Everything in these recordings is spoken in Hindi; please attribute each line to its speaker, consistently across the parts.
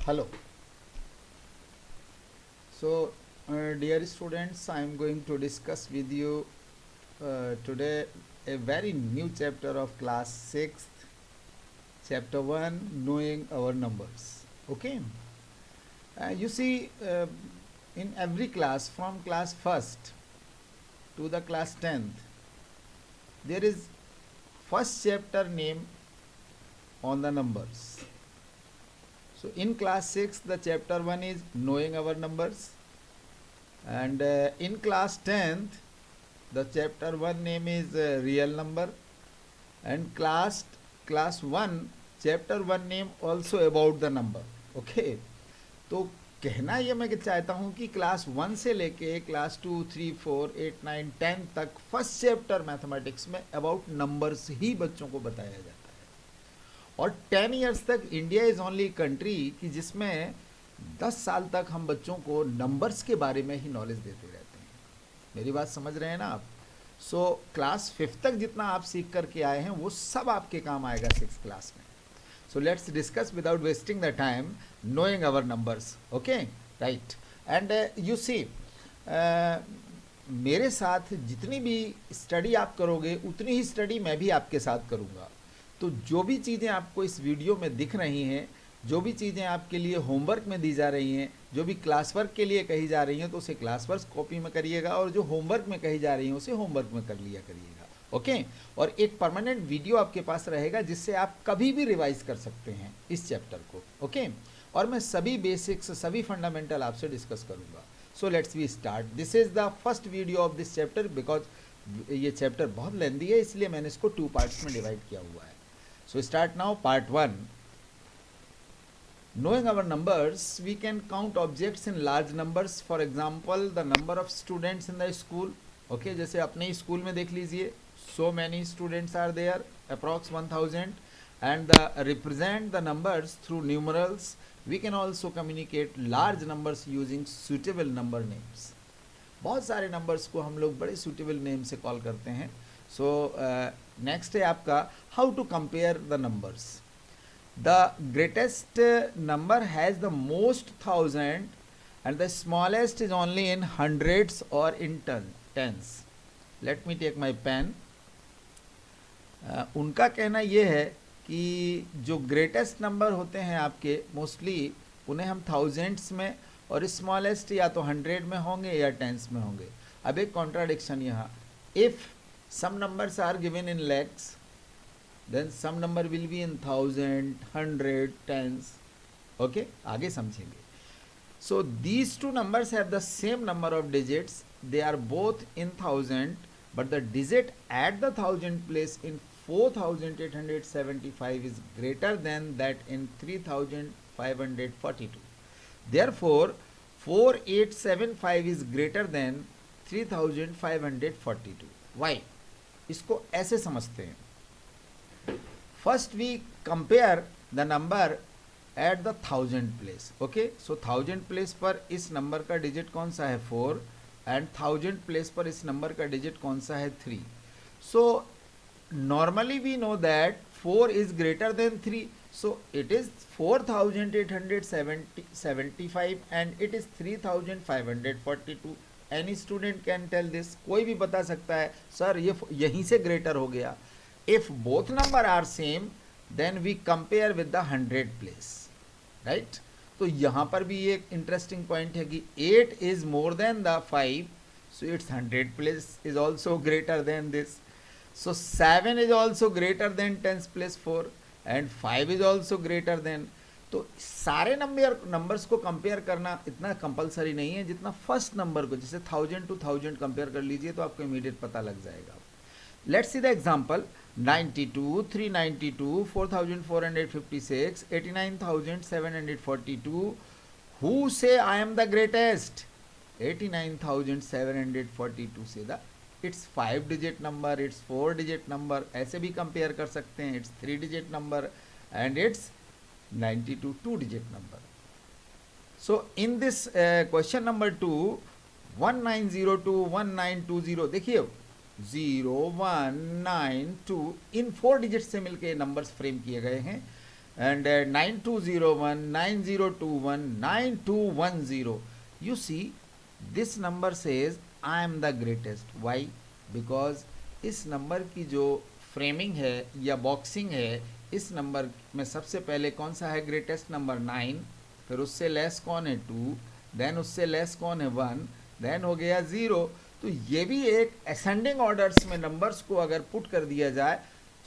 Speaker 1: Hello. So, dear students, I am going to discuss with you today a very new chapter of class 6th, chapter 1, knowing our numbers. Okay. You see, in every class, from class 1st to the class 10th, there is first chapter name on the numbers. So, in class 6, the chapter 1 is knowing our numbers. And in class 10th, the chapter 1 name is real number, and class 1 chapter 1 name also about the number. Okay. तो कहना ये मैं चाहता हूँ कि क्लास 1 से लेके क्लास 2, 3, 4, 8, 9, 10 तक फर्स्ट चैप्टर मैथमेटिक्स में अबाउट नंबर्स ही बच्चों को बताया जाता है। और 10 इयर्स तक इंडिया इज़ ओनली कंट्री कि जिसमें 10 साल तक हम बच्चों को नंबर्स के बारे में ही नॉलेज देते रहते हैं। मेरी बात समझ रहे हैं ना आप? सो क्लास 5 तक जितना आप सीख करके आए हैं वो सब आपके काम आएगा 6th क्लास में। So let's discuss without wasting the time knowing our numbers. Okay, right. And you see, मेरे साथ जितनी भी स्टडी आप करोगे उतनी ही स्टडी मैं भी आपके साथ करूँगा। तो जो भी चीज़ें आपको इस वीडियो में दिख रही हैं, जो भी चीज़ें आपके लिए होमवर्क में दी जा रही हैं, जो भी क्लास वर्क के लिए कही जा रही हैं, तो उसे क्लास वर्क कॉपी में करिएगा, और जो होमवर्क में कही जा रही हैं उसे होमवर्क में कर लिया करिएगा। ओके। और एक परमानेंट वीडियो आपके पास रहेगा जिससे आप कभी भी रिवाइज कर सकते हैं इस चैप्टर को। ओके। और मैं सभी बेसिक्स, सभी फंडामेंटल आपसे डिस्कस करूंगा। So let's we start. This is the first video of this chapter because ये चैप्टर बहुत लेंदी है, इसलिए मैंने इसको 2 पार्ट्स में डिवाइड किया हुआ है। So start now. Part 1, knowing our numbers, we can count objects in large numbers. For example, the number of students in the school. Okay, जैसे अपने स्कूल में देख लीजिए, so many students are there, approx 1000, and represent the numbers through numerals. We can also communicate large numbers using suitable number names. बहुत सारे नंबर्स को हम लोग बड़े suitable नेम से कॉल करते हैं। सो नेक्स्ट है आपका how to compare the numbers. The greatest number has the most thousand and the smallest is only in hundreds or in tens. Let me take my pen. उनका कहना ये है कि जो ग्रेटेस्ट नंबर होते हैं आपके मोस्टली उन्हें हम थाउजेंड्स में, और स्मॉलेस्ट या तो 100 में होंगे या टेंस में होंगे। अब एक कॉन्ट्राडिक्शन यहाँ, if some numbers are given in lakhs, then some number will be in 1000, 100, tens. Okay, आगे समझेंगे। So these two numbers have the same number of digits. They are both in 1000, but the digit at the 1000 place in 4875 is greater than that in 3542. Therefore 4875 is greater than 3542. Why? इसको ऐसे समझते हैं। First we compare the number at the 1000 place. Okay, so 1000 place पर इस नंबर का डिजिट कौन सा है 4, and 1000 place पर इस नंबर का डिजिट कौन सा है 3. So normally we know that 4 is greater than 3, so it is 4875 and it is 3542. Any student can tell this. कोई भी बता सकता है सर ये यहीं से ग्रेटर हो गया। If both number are same, then we compare with the 100 place, right? तो यहाँ पर भी एक इंटरेस्टिंग पॉइंट है कि 8 is more than the 5, so its 100 place is also greater than this. So 7 is also greater than 10th place 4, and 5 is also greater than. तो सारे नंबर्स को कंपेयर करना इतना कंपलसरी नहीं है जितना फर्स्ट नंबर को, जैसे 1000 to 1000 कंपेयर कर लीजिए तो आपको इमीडिएट पता लग जाएगा। Let's see the example. 92, 392, 4456, 89742. Who say I am the greatest? 89742 say the it's 5 digit number, it's 4 digit number, ऐसे भी कंपेयर कर सकते हैं, it's 3 digit number and it's 92 2 digit number. So in this question number 2, 1902 1920, देखिए 0 1 9 2 इन 4 डिजिट से मिलके नंबर्स फ्रेम किए गए हैं। and 9201, 9021, 9210. You see, this number says I am the greatest. Why? Because इस नंबर की जो फ्रेमिंग है या बॉक्सिंग है, इस नंबर में सबसे पहले कौन सा है ग्रेटेस्ट नंबर 9, फिर उससे लेस कौन है 2, देन उससे लेस कौन है 1, देन हो गया 0. तो ये भी एक असेंडिंग ऑर्डर्स में नंबर्स को अगर पुट कर दिया जाए,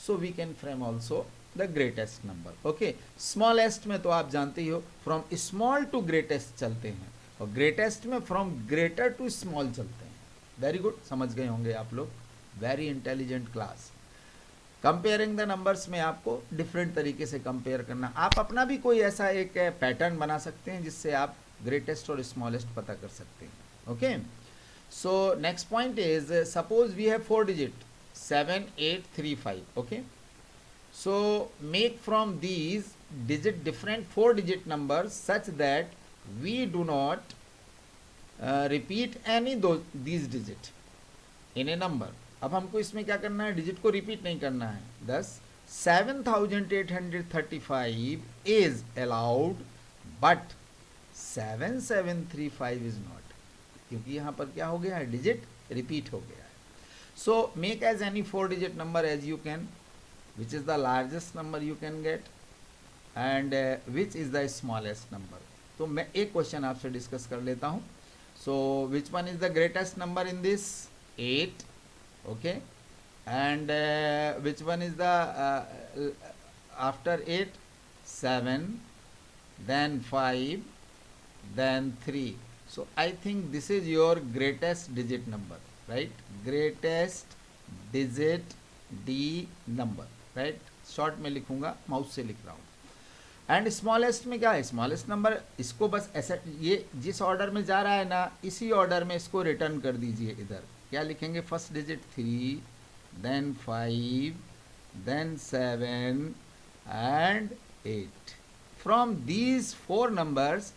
Speaker 1: so we can frame also the greatest number. Okay, smallest में तो आप जानते ही हो, फ्रॉम स्मॉल टू ग्रेटेस्ट चलते हैं, और ग्रेटेस्ट में फ्रॉम ग्रेटर टू स्मॉल चलते हैं. वेरी गुड, समझ गए होंगे आप लोग. Very intelligent class. Comparing the numbers में आपको डिफरेंट तरीके से कंपेयर करना. आप अपना भी कोई ऐसा एक पैटर्न बना सकते हैं जिससे आप ग्रेटेस्ट और स्मॉलेस्ट पता कर सकते हैं. Okay, so next point is, suppose we have 4 digit 7, 8, 3, 5. Okay, so make from these digit different 4 digit numbers such that we do not repeat any these digit in a number. अब हमको इसमें क्या करना है, डिजिट को रिपीट नहीं करना है. thus 7835 is allowed but 7735 is not, क्योंकि यहाँ पर क्या हो गया है, डिजिट रिपीट हो गया है. so make as any 4 digit number as you can, which is the largest number you can get and which is the smallest number. तो मैं एक क्वेश्चन आपसे डिस्कस कर लेता हूँ. so which one is the greatest number in this? 8. okay, and which one is the after 8? 7, then 5, then 3. so I think this is your greatest digit number, right? greatest digit D number, right. Short में लिखूंगा, माउस से लिख रहा हूँ. एंड स्मॉलेस्ट में क्या है, स्मॉलेस्ट नंबर, इसको बस ऐसे ये जिस ऑर्डर में जा रहा है ना, इसी ऑर्डर में इसको रिटर्न कर दीजिए. इधर क्या लिखेंगे, first digit 3, then 5, then 7 and 8. From these 4 numbers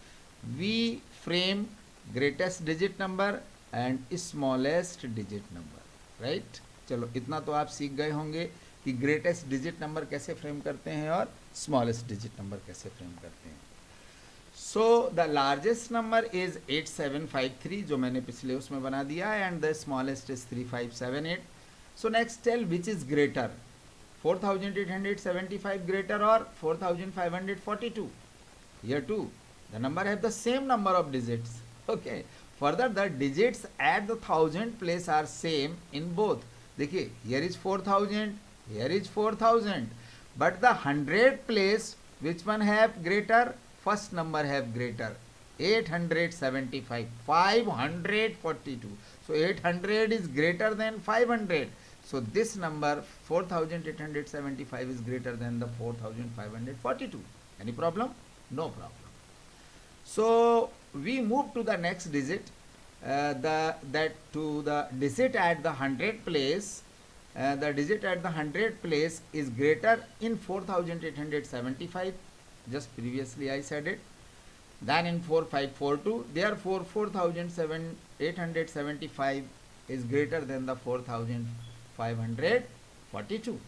Speaker 1: we frame greatest digit number and smallest digit number, right. चलो, इतना तो आप सीख गए होंगे कि ग्रेटेस्ट डिजिट नंबर कैसे फ्रेम करते हैं और स्मॉलेस्ट डिजिट नंबर कैसे फ्रेम करते हैं. So the largest number is 8753, जो मैंने पिछले उसमें बना दिया है, and the smallest is 3578. So next tell which is greater, 4875 greater और 4542. Here too the number have the same number of digits. okay, further the digits at the 1000 place are same in both. देखिए, here is 4000, here is 4000, but the 100 place which one have greater, first number have greater, 875, 542. so 800 is greater than 500, so this number 4875 is greater than the 4542. Any problem? No problem. So we move to the next digit, to the digit at the 100 place. The digit at the 100 place is greater in 4875, just previously I said it, than in 4542. therefore 4875 is greater than the 4542.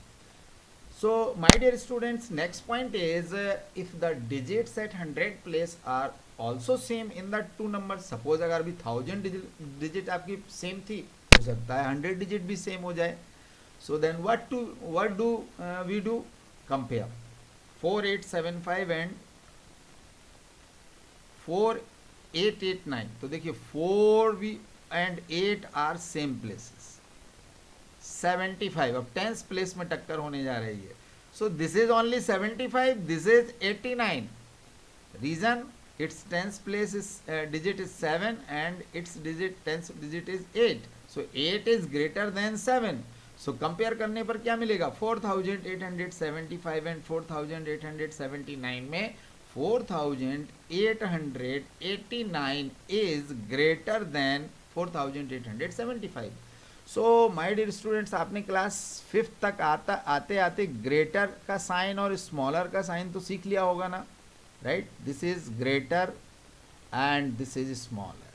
Speaker 1: So my dear students, next point is, if the digits at 100 place are also same in the two numbers. suppose अगर भी 1000 digit आपकी सेम थी, हो सकता है 100 digit भी सेम हो जाए. so then what do we do? compare 4875 and 4889. तो देखिए 4 भी and 8 are same places. 75, अब 10th प्लेस में टक्कर होने जा रही है. So this is only 75, this is 89. Reason, its 10th place is digit is 7 and its 10th digit is 8. so 8 is greater than 7. so compare करने पर क्या मिलेगा, 4875 and 4879 में 4889 is greater than 4875. So my dear students, आपने क्लास 5th तक आते आते ग्रेटर का साइन और स्मॉलर का साइन तो सीख लिया होगा ना, right. This is greater and this is smaller.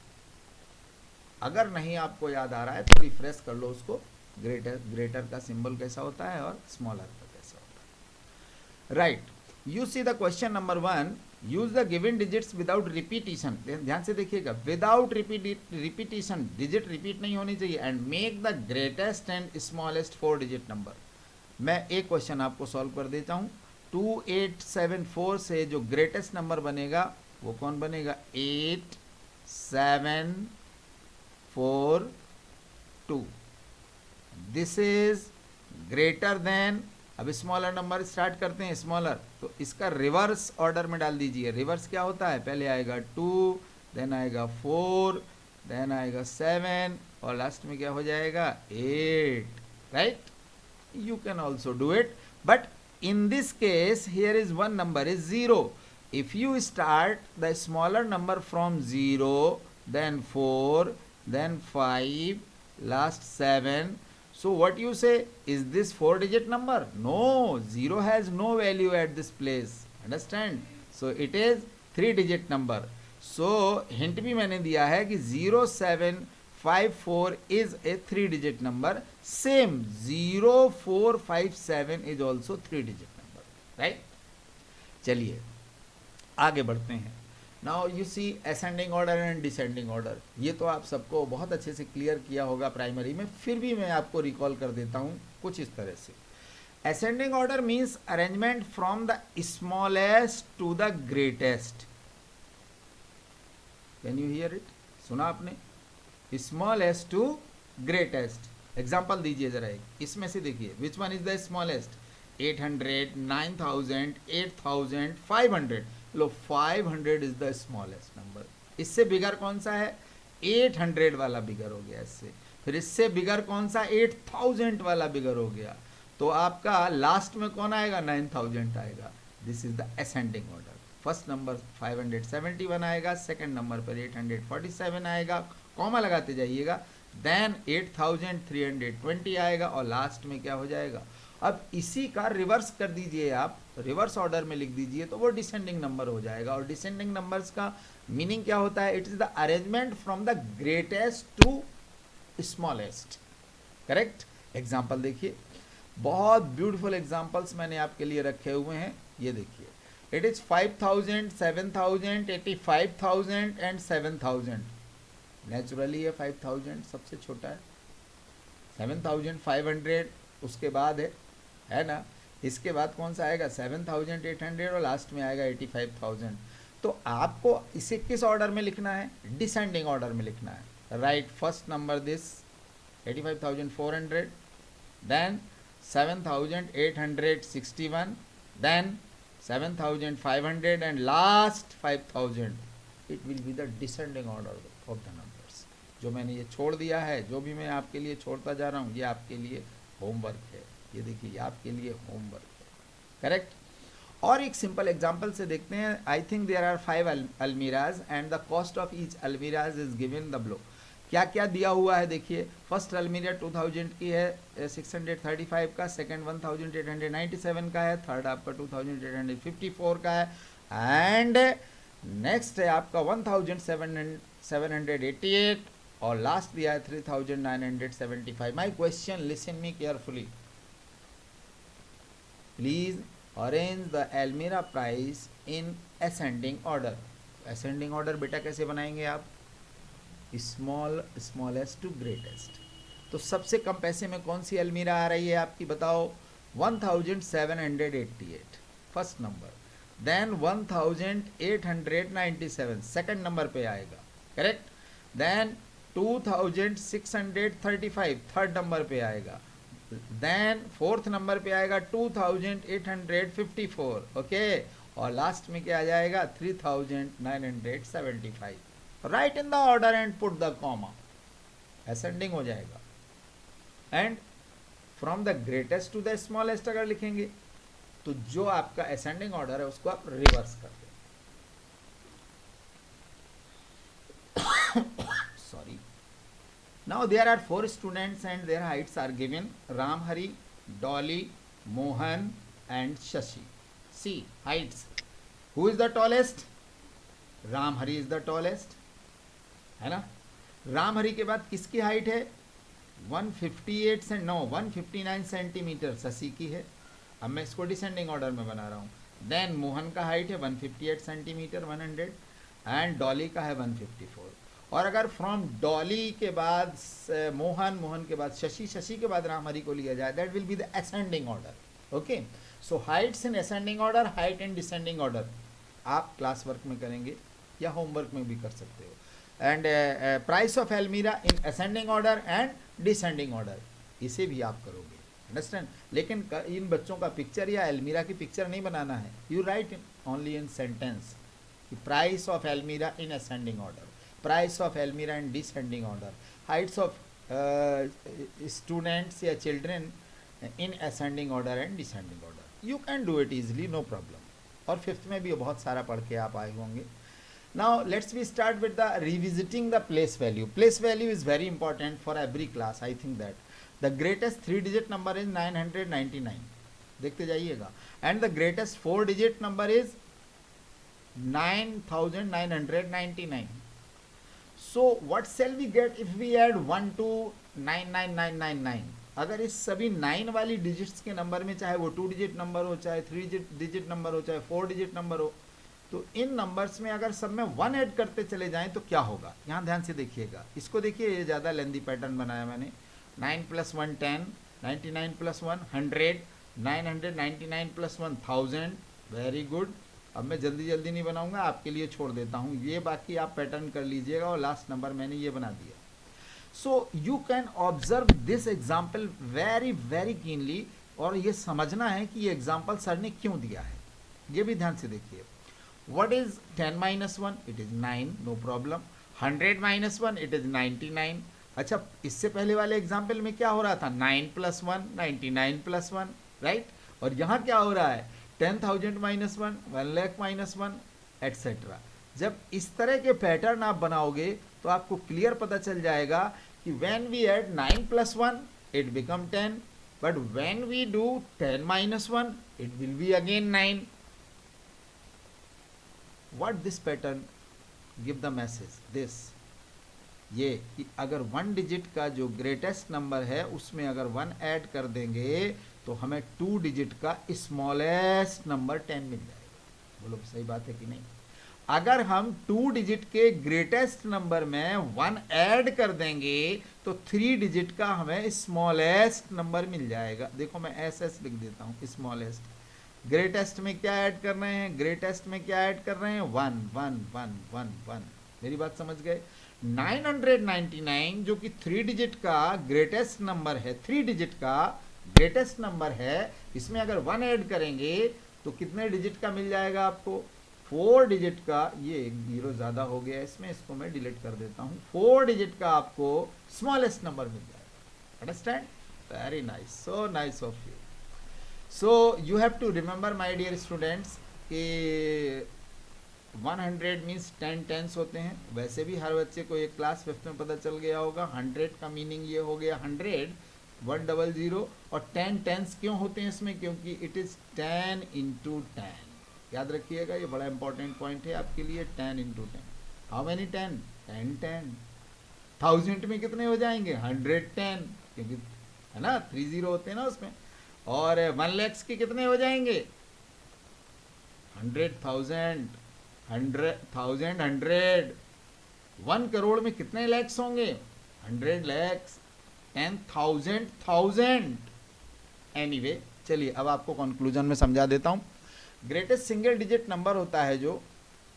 Speaker 1: अगर नहीं आपको याद आ रहा है तो रिफ्रेश कर लो उसको, ग्रेटर का सिंबल कैसा होता है और स्मॉलर का कैसा होता है, right. You see the question number 1, use the given digits without repetition, ध्यान से देखिएगा, विदाउट रिपीटिशन, डिजिट रिपीट नहीं होनी चाहिए, and make the greatest and smallest 4 digit number. मैं एक क्वेश्चन आपको सॉल्व कर देता हूँ। 2874 से जो ग्रेटेस्ट नंबर बनेगा वो कौन बनेगा? 8742। दिस इज ग्रेटर देन, अब स्मॉलर नंबर स्टार्ट करते हैं, स्मॉलर, तो इसका रिवर्स ऑर्डर में डाल दीजिए। रिवर्स क्या होता है? पहले आएगा 2, देन आएगा 4, देन आएगा 7 और लास्ट में क्या हो जाएगा? 8, right? You can also do it, but in this case here is one number is 0. If you start the smaller number from 0, then 4, then 5, last 7, so what you say, is this 4 digit number? No, 0 has no value at this place, understand? So it is 3 digit number. So hint भी मैंने दिया है कि 0754 is a 3 digit number. Same 0457 is also 3 digit number, right? चलिए आगे बढ़ते हैं। Now you see ascending order and descending order, ये तो आप सबको बहुत अच्छे से क्लियर किया होगा प्राइमरी में, फिर भी मैं आपको रिकॉल कर देता हूँ कुछ इस तरह से। Ascending order means arrangement from the smallest to the greatest. Can you hear it? सुना आपने? Smallest to greatest. एग्जाम्पल दीजिए जरा एक, इसमें से देखिए which one is the smallest? 800, 9000, 8000, 500। Low 500 is the smallest number. इससे बिगर कौन सा है? 800 वाला बिगर हो गया इससे। फिर इससे बिगर कौन सा? 8000 वाला बिगर हो गया। तो आपका लास्ट में कौन आएगा? 9000 आएगा। This is the ascending order. First number 571 आएगा, सेकंड नंबर पर 847 आएगा, कॉमा लगाते जाइएगा, देन 8320 आएगा और लास्ट में क्या हो जाएगा? अब इसी का रिवर्स कर दीजिए आप, रिवर्स ऑर्डर में लिख दीजिए तो वो डिसेंडिंग नंबर हो जाएगा। और डिसेंडिंग नंबर्स का मीनिंग क्या होता है? It is the arrangement from the greatest to smallest, correct? Example देखिए, बहुत ब्यूटीफुल एग्जाम्पल्स मैंने आपके लिए रखे हुए हैं, ये देखिए। It is 5000, 7000, 85000 and 7000। नेचुरली ये 5000 सबसे छोटा है, 7500 उसके बाद है ना? इसके बाद कौन सा आएगा? 7800 और लास्ट में आएगा 85000। तो आपको इसे किस ऑर्डर में लिखना है? डिसेंडिंग ऑर्डर में लिखना है, right? First number this 85400, then 7861, then 7500 and last 5000। It will be the descending order of the numbers. जो मैंने ये छोड़ दिया है, जो भी मैं आपके लिए छोड़ता जा रहा हूँ, ये आपके लिए होमवर्क है। ये देखिए, ये आपके लिए होमवर्क है, करेक्ट? और एक सिंपल एग्जांपल से देखते हैं। I think there are 5 almirahs and the cost of each almirahs is given the below. क्या क्या दिया हुआ है देखिए। फर्स्ट अलमीरा 2000 की है, 635 का, सेकंड 1897 का है, थर्ड आपका 2854 का है, एंड नेक्स्ट है आपका 1788 और लास्ट दिया है 3975। My question, listen me carefully, please arrange the almirah price in ascending order. Ascending order बेटा कैसे बनाएंगे आप? Smallest to greatest. तो सबसे कम पैसे में कौन सी अलमीरा आ रही है आपकी, बताओ? 1788 first number, then 1897 second number पे आएगा, करेक्ट? देन 2635 थर्ड नंबर पे आएगा, देन फोर्थ नंबर पे आएगा 2854, ओके? और लास्ट में क्या आ जाएगा? 3975। Write in the order and put the comma, ascending हो जाएगा। And from the greatest to the smallest अगर लिखेंगे तो जो आपका असेंडिंग ऑर्डर है उसको आप रिवर्स कर दें। Sorry. Now there are 4 students and their heights are given: Ramhari, Dolly, Mohan and Shashi. See heights. Who is the tallest? Ramhari is the tallest, है ना? रामहरि के बाद किसकी हाइट है? 159 सेंटीमीटर शशि की है। अब मैं इसको डिसेंडिंग ऑर्डर में बना रहा हूँ। देन मोहन का हाइट है 158 सेंटीमीटर 100, एंड डॉली का है 154। और अगर फ्रॉम डॉली के बाद मोहन के बाद शशि के बाद रामहरि को लिया जाए, that will be the ascending order. Okay, so heights in ascending order, height in descending order आप क्लास वर्क में करेंगे या होमवर्क में भी कर सकते हो। And price of almirah in ascending order and descending order, इसे भी आप करोगे, अंडरस्टैंड। लेकिन इन बच्चों का पिक्चर या एल्मीरा की पिक्चर नहीं बनाना है, you write only in sentence price of almirah in ascending order, price of almirah in descending order, heights of students या children in ascending order and descending order. You can do it easily, no problem. और फिफ्थ में भी बहुत सारा पढ़ के आप आए होंगे। Now let's we start with the revisiting the place value. Place value is very important for every class. I think that the greatest 3-digit number is 999. देखते जाइएगा. And the greatest 4-digit number is 9999. So what shall we get if we add 1 to 99999? अगर इस सभी 9 वाली डिजिट्स के नंबर में, चाहे वो 2-digit नंबर हो, चाहे 3-digit नंबर हो, चाहे 4-digit नंबर हो, तो इन नंबर्स में अगर सब में 1 ऐड करते चले जाएं तो क्या होगा, यहाँ ध्यान से देखिएगा। इसको देखिए, ये ज़्यादा लेंदी पैटर्न बनाया मैंने। 9 + 1 10, 99 + 1 100, 999 + 1 1000। Very good. अब मैं जल्दी जल्दी नहीं बनाऊंगा, आपके लिए छोड़ देता हूँ ये, बाकी आप पैटर्न कर लीजिएगा। और लास्ट नंबर मैंने ये बना दिया। So you can observe this example very very keenly, और ये समझना है कि ये एग्जाम्पल सर ने क्यों दिया है, ये भी ध्यान से देखिए। What is 10 - 1? It is 9, no problem. 100 - 1, it is 99. अच्छा, इससे पहले वाले एग्जाम्पल में क्या हो रहा था, 9 + 1 99 + 1, राइट। और यहाँ क्या हो रहा है, 10,000 - 1 1 लाख - 1 एटसेट्रा। जब इस तरह के पैटर्न आप बनाओगे तो आपको क्लियर पता चल जाएगा कि when we add 9 + 1 it become 10, but when we do 10 - 1 it will be again 9. What this pattern give the message this, ये कि अगर 1 डिजिट का जो ग्रेटेस्ट नंबर है उसमें अगर 1 ऐड कर देंगे तो हमें 2 डिजिट का स्मॉलेस्ट नंबर 10 मिल जाएगा। बोलो सही बात है कि नहीं। अगर हम 2 डिजिट के ग्रेटेस्ट नंबर में 1 ऐड कर देंगे तो 3 डिजिट का हमें स्मॉलेस्ट नंबर मिल जाएगा। देखो मैं SS लिख देता हूँ, स्मॉलेस्ट। ग्रेटेस्ट में क्या ऐड कर रहे हैं, ग्रेटेस्ट में क्या ऐड कर रहे हैं, 1 1 1 1 1। मेरी बात समझ गए। 999 जो कि 3 डिजिट का ग्रेटेस्ट नंबर है, 3 डिजिट का ग्रेटेस्ट नंबर है, इसमें अगर 1 ऐड करेंगे तो कितने डिजिट का मिल जाएगा आपको, 4 डिजिट का। ये एक जीरो ज़्यादा हो गया इसमें, इसको मैं डिलीट कर देता हूँ। 4 डिजिट का आपको स्मॉलेस्ट नंबर मिल जाएगा। Understand? Very nice, so nice of you. So you have to remember my dear students कि 100 मीन्स 10 टेंस होते हैं। वैसे भी हर बच्चे को एक क्लास 5th में पता चल गया होगा। 100 का मीनिंग ये हो गया 100 100, और 10 टेंस क्यों होते हैं इसमें, क्योंकि इट इज़ 10 × 10। याद रखिएगा, ये बड़ा इंपॉर्टेंट पॉइंट है आपके लिए। 10 × 10, हाउ मैनी 10 10 10। 1000 में कितने हो जाएंगे, 110, क्योंकि है ना 30 होते हैं ना उसमें। और 1 लाख के कितने हो जाएंगे, 100,000 100,000 100। 1 करोड़ में कितने लैक्स होंगे, 100 लैक्स। 10,000 1000। एनीवे, चलिए अब आपको कंक्लूजन में समझा देता हूँ। ग्रेटेस्ट सिंगल डिजिट नंबर होता है जो,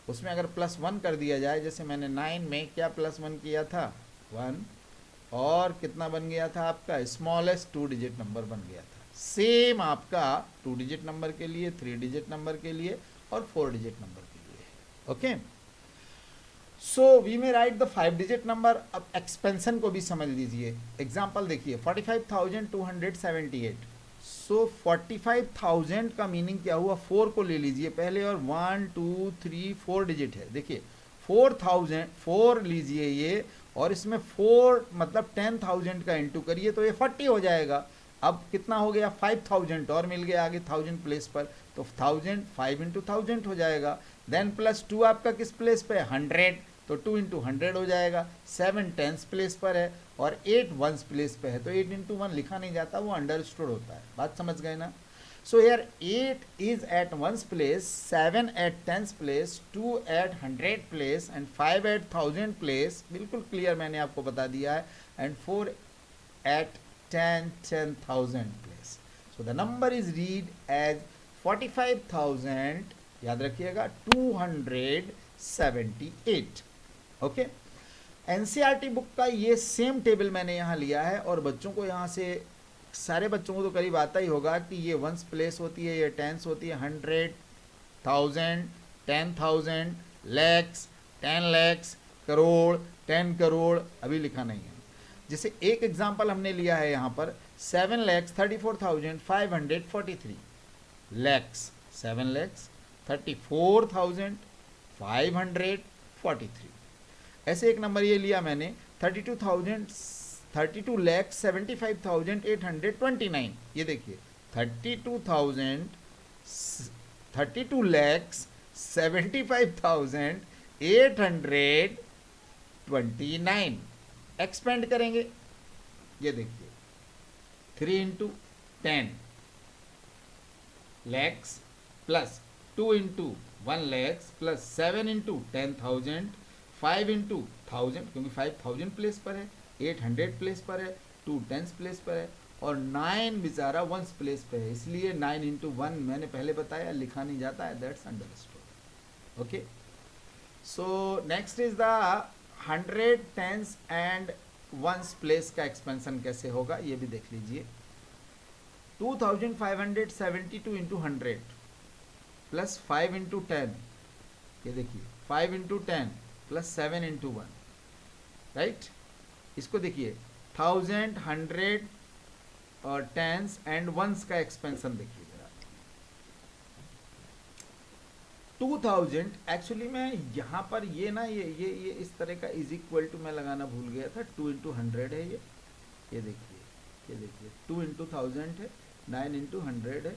Speaker 1: उसमें अगर +1 कर दिया जाए, जैसे मैंने 9 में क्या +1 किया था, 1, और कितना बन गया था आपका, स्मॉलेस्ट 2 डिजिट नंबर बन गया था। सेम आपका 2 डिजिट नंबर के लिए, 3 डिजिट नंबर के लिए और 4 डिजिट नंबर के लिए। ओके, सो वी में राइट द 5 डिजिट नंबर। अब एक्सपेंशन को भी समझ लीजिए। एग्जाम्पल देखिए, 45,278। सो 45,000 का मीनिंग क्या हुआ, 4 को ले लीजिए पहले, और 1 2 3 4 डिजिट है। देखिए 4,000 4 लीजिए ये, और इसमें 4 मतलब 10,000 का इंटू करिए तो ये 40 हो जाएगा। अब कितना हो गया, 5,000 और मिल गया आगे 1000 प्लेस पर, तो 1000 5 × 1000 हो जाएगा। देन +2 आपका किस प्लेस पे है, 100, तो 2 × 100 हो जाएगा। 7 टेंस प्लेस पर है और 8 वंस प्लेस पे है, तो 8 × 1 लिखा नहीं जाता, वो अंडरस्टूड होता है। बात समझ गए ना। So here 8 is at 1's place, 7 at 10's place, 2 at 100 place and 5 at 1000 place. बिल्कुल क्लियर मैंने आपको बता दिया है. And 4 at 10,000 place. So the number is read as 45,000. याद रखिएगा 278. ओके. एनसीईआरटी बुक का ये सेम टेबल मैंने यहाँ लिया है और बच्चों को यहाँ से सारे बच्चों को तो करीब आता ही होगा कि ये 1's प्लेस होती है, ये 10's होती है, 100, 1000, 10,000, लैक्स, 10 लैक्स, करोड़, 10 करोड़ अभी लिखा नहीं है. जैसे एक एग्जांपल हमने लिया है यहाँ पर 7,34,543 लैक्स, 7,34,543. ऐसे एक नंबर ये लिया मैंने 32 लैख 75,829. ये देखिए 32 लैक्स 75,829. एक्सपेंड करेंगे. ये देखिए 3 into 10 lakhs plus 2 into 1 lakhs plus 7 into 10,000, 5 into 1000 क्योंकि 5,000 प्लेस पर है, 800 प्लेस पर है, 2 10 प्लेस पर है और 9 बेचारा 1 प्लेस पे है, इसलिए 9 इंटू 1 मैंने पहले बताया लिखा नहीं जाता है. That's understood. Okay. So next is the 100 10s and 1s place का एक्सपेंशन कैसे होगा ये भी देख लीजिए. 2572 इंटू 100 प्लस 5 इंटू 10. ये देखिए 5 इंटू 10 प्लस 7 इंटू 1. राइट. इसको देखिए 1000 100 और 10s एंड 1s का एक्सपेंशन देखिए जरा. 2000 एक्चुअली मैं यहाँ पर ये ना ये इस तरह का इज इक्वल टू मैं लगाना भूल गया था. 2 इंटू 100 है ये देखिए 2 इंटू 1000 है, 9 इंटू 100 है.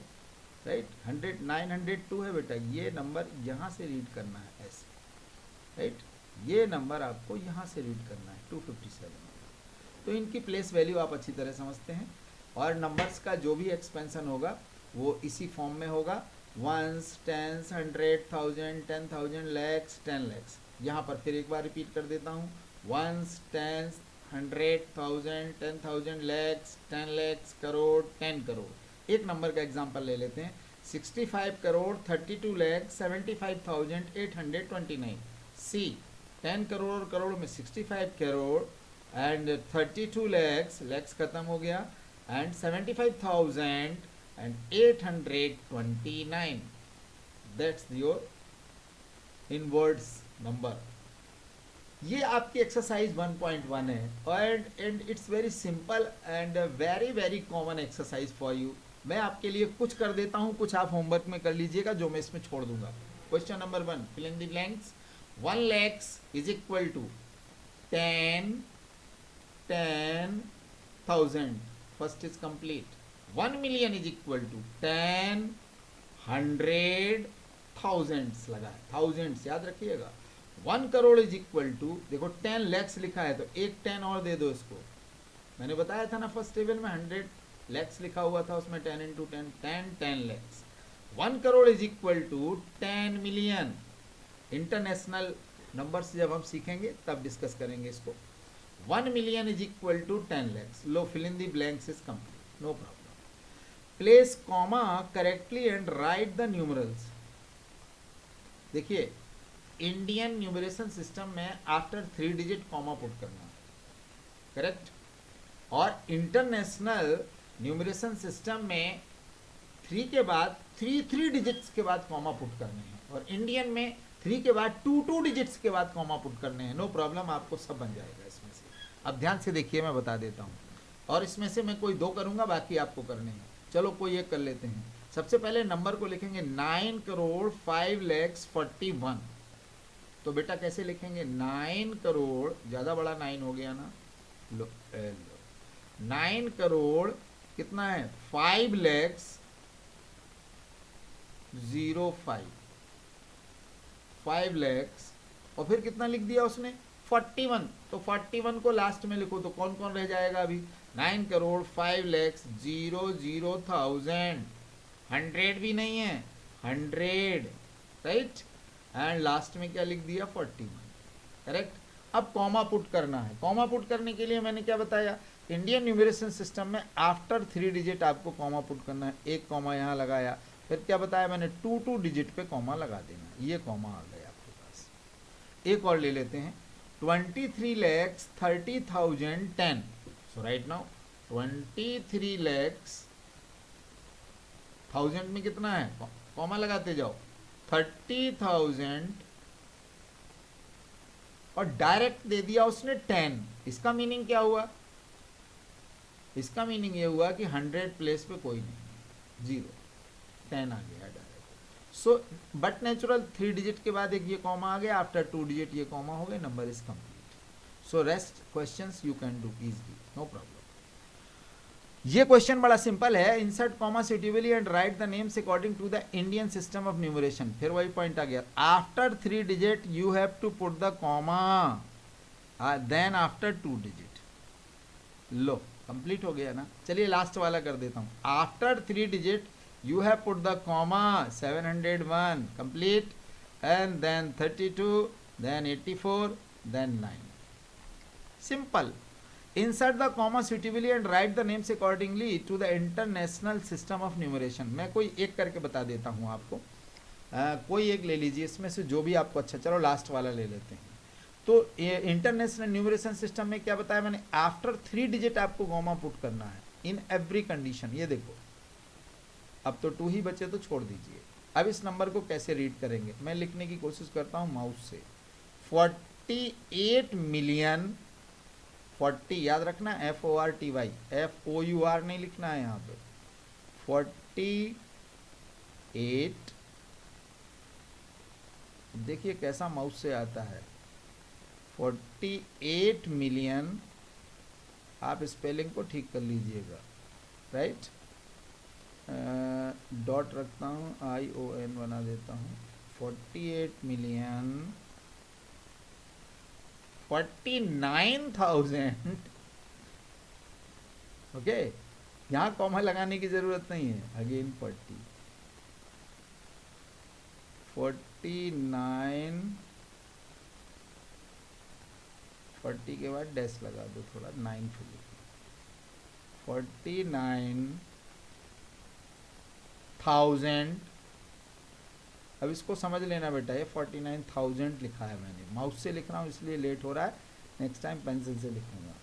Speaker 1: राइट. 902 है बेटा. ये नंबर यहाँ से रीड करना है ऐसे. राइट. ये नंबर आपको यहाँ से रीड करना है 257. तो इनकी प्लेस वैल्यू आप अच्छी तरह समझते हैं और नंबर्स का जो भी एक्सपेंशन होगा वो इसी फॉर्म में होगा. 1s 10s 100 1000 10,000 lakhs 10 lakhs. यहाँ पर फिर एक बार रिपीट कर देता हूँ. 1s 10s 100 1000 10,000 lakhs 10 lakhs crore 10 crore. एक नंबर का एग्जांपल ले लेते हैं. 65 करोड़ 32 लैख 75,829. सी 10 करोड़ करोड़ में 65 करोड़ एंड 32 लैक्स खत्म हो गया and 75,829. That's your inwards number. ये आपकी एक्सरसाइज 1.1 है and it's very simple and very very common exercise for you. मैं आपके लिए कुछ कर देता हूँ, कुछ आप होमवर्क में कर लीजिएगा जो मैं इसमें छोड़ दूंगा. Question number 1 fill in the blanks. 1 lakhs is equal to 10,000. First is complete. 1 million is equal to 10 100 thousands लगा है, thousands याद रखिएगा. 1 करोड़ इज इक्वल टू देखो 10 लैक्स लिखा है तो एक 10 और दे दो इसको. मैंने बताया था ना फर्स्ट टेबल में 100 लैक्स लिखा हुआ था, उसमें 10 into 10 10 lakhs. 1 crore is equal to 10 million. International numbers जब हम सीखेंगे तब डिस्कस करेंगे इसको. 1 million is equal to 10 lakhs. लो fill in the blanks is complete, no problem. Place comma correctly and write the numerals. देखिए इंडियन न्यूमरेशन सिस्टम में आफ्टर 3 डिजिट कॉमा पुट करना करेक्ट, और इंटरनेशनल न्यूमरेशन सिस्टम में 3 के बाद 3 डिजिट्स के बाद कॉमा पुट करने हैं और इंडियन में 3 के बाद 2 डिजिट्स के बाद कॉमा पुट करने हैं. नो प्रॉब्लम, आपको सब बन जाएगा इसमें से. अब ध्यान से देखिए मैं बता देता हूँ और इसमें से मैं कोई 2 करूँगा, बाकी आपको करने हैं. चलो कोई एक कर लेते हैं. सबसे पहले नंबर को लिखेंगे 9 करोड़ 5 लैक्स 41. तो बेटा कैसे लिखेंगे 9 करोड़, ज़्यादा बड़ा 9 हो गया ना. लो 9 करोड़ कितना है 5 लैक्स 5 लैक्स और फिर कितना लिख दिया उसने 41. तो 41 को लास्ट में लिखो तो कौन कौन रह जाएगा अभी 9 करोड़ 5 लैक्स 0,000 100 भी नहीं है, 100, राइट। एंड लास्ट में क्या लिख दिया, 41, करेक्ट। अब कॉमा पुट करना है। कॉमा पुट करने के लिए मैंने क्या बताया, इंडियन न्यूमरेशन सिस्टम में आफ्टर 3 डिजिट आपको कॉमा पुट करना है। एक कॉमा यहाँ लगाया, फिर क्या बताया मैंने, 2 डिजिट पे कॉमा लगा देना, ये कॉमा आ गया आपके पास। एक और ले लेते हैं, 23,30,010। सो राइट नाउ 23 लैक्स, 1000 में कितना है, कॉमा लगाते जाओ, 30,000 और डायरेक्ट दे दिया उसने 10। इसका मीनिंग क्या हुआ, इसका मीनिंग ये हुआ कि 100 प्लेस पे कोई नहीं, 0, 10 आ गया direct. So but natural 3 digit के बाद एक ये कॉमा आ गया, आफ्टर 2 डिजिट ये कॉमा हो गए, number is complete. So rest questions you can do easily, no problem. ये क्वेश्चन बड़ा सिंपल है, insert comma suitably and write the names according to the Indian system of numeration. फिर वही पॉइंट आ गया, after 3 digit you have to put the comma, then after 2 digit. लो कंप्लीट हो गया ना। चलिए लास्ट वाला कर देता हूं, after 3 digit you have put the comma, 701 complete, and then 32, then 84, then 9। Simple. Insert the comma suitably and write the names accordingly to the international system of numeration. मैं कोई एक करके बता देता हूं आपको, कोई एक ले लीजिए इसमें से जो भी आपको अच्छा, चलो लास्ट वाला ले लेते हैं। तो इंटरनेशनल न्यूमरेशन सिस्टम में क्या बताया मैंने, आफ्टर 3 डिजिट आपको कॉमा पुट करना है इन एवरी कंडीशन। ये देखो अब तो 2 ही बचे तो छोड़ दीजिए। अब इस नंबर को कैसे रीड करेंगे, मैं लिखने की कोशिश करता हूं माउस से, 48 मिलियन, 40 याद रखना, FORTY, FOUR नहीं लिखना है यहाँ पे, 48, देखिए कैसा माउस से आता है, 48 मिलियन, आप स्पेलिंग को ठीक कर लीजिएगा, राइट। डॉट रखता हूँ, ION बना देता हूँ, 48 मिलियन 49,000। ओके, यहाँ कॉमा लगाने की जरूरत नहीं है, अगेन 49, 40 के बाद डैश लगा दो थोड़ा, 9 फिर 49,000। अब इसको समझ लेना बेटा, ये 49,000 लिखा है मैंने, माउस से लिख रहा हूँ इसलिए लेट हो रहा है, नेक्स्ट टाइम पेंसिल से लिखूंगा।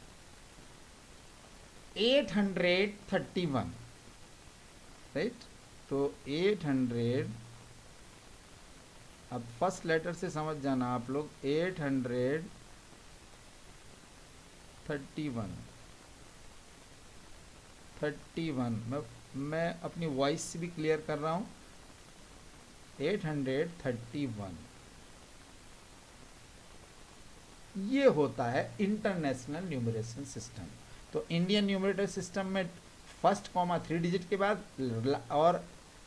Speaker 1: 831, राइट। तो 800, अब फर्स्ट लेटर से समझ जाना आप लोग, 831, मैं अपनी वॉइस से भी क्लियर कर रहा हूँ, 831। ये होता है इंटरनेशनल न्यूमरेशन सिस्टम। तो इंडियन न्यूमरेटर सिस्टम में फर्स्ट कॉमा 3 डिजिट के बाद और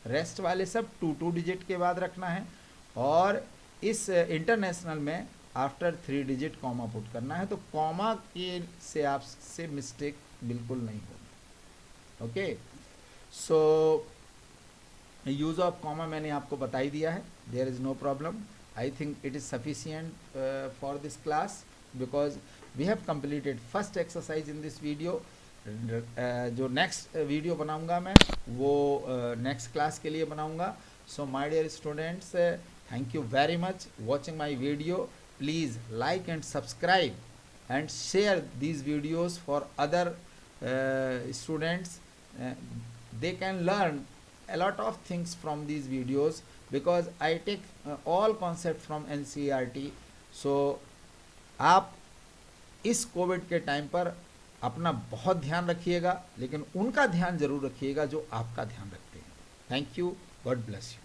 Speaker 1: रेस्ट वाले सब 2 डिजिट के बाद रखना है, और इस इंटरनेशनल में आफ्टर 3 डिजिट कॉमा पुट करना है। तो कॉमा के से आपसे मिस्टेक बिल्कुल नहीं होगी। Okay, so use of comma मैंने आपको बता ही दिया है, there is no problem. I think it is sufficient for this class because we have completed first exercise in this video. जो नेक्स्ट वीडियो बनाऊंगा मैं वो नेक्स्ट क्लास के लिए बनाऊंगा। So my dear students, thank you very much watching my video. Please like and subscribe and share these videos for other students. They can learn a lot of things from these videos because I take all concept from NCERT. So आप इस कोविड के टाइम पर अपना बहुत ध्यान रखिएगा, लेकिन उनका ध्यान जरूर रखिएगा जो आपका ध्यान रखते हैं। Thank you, God bless you.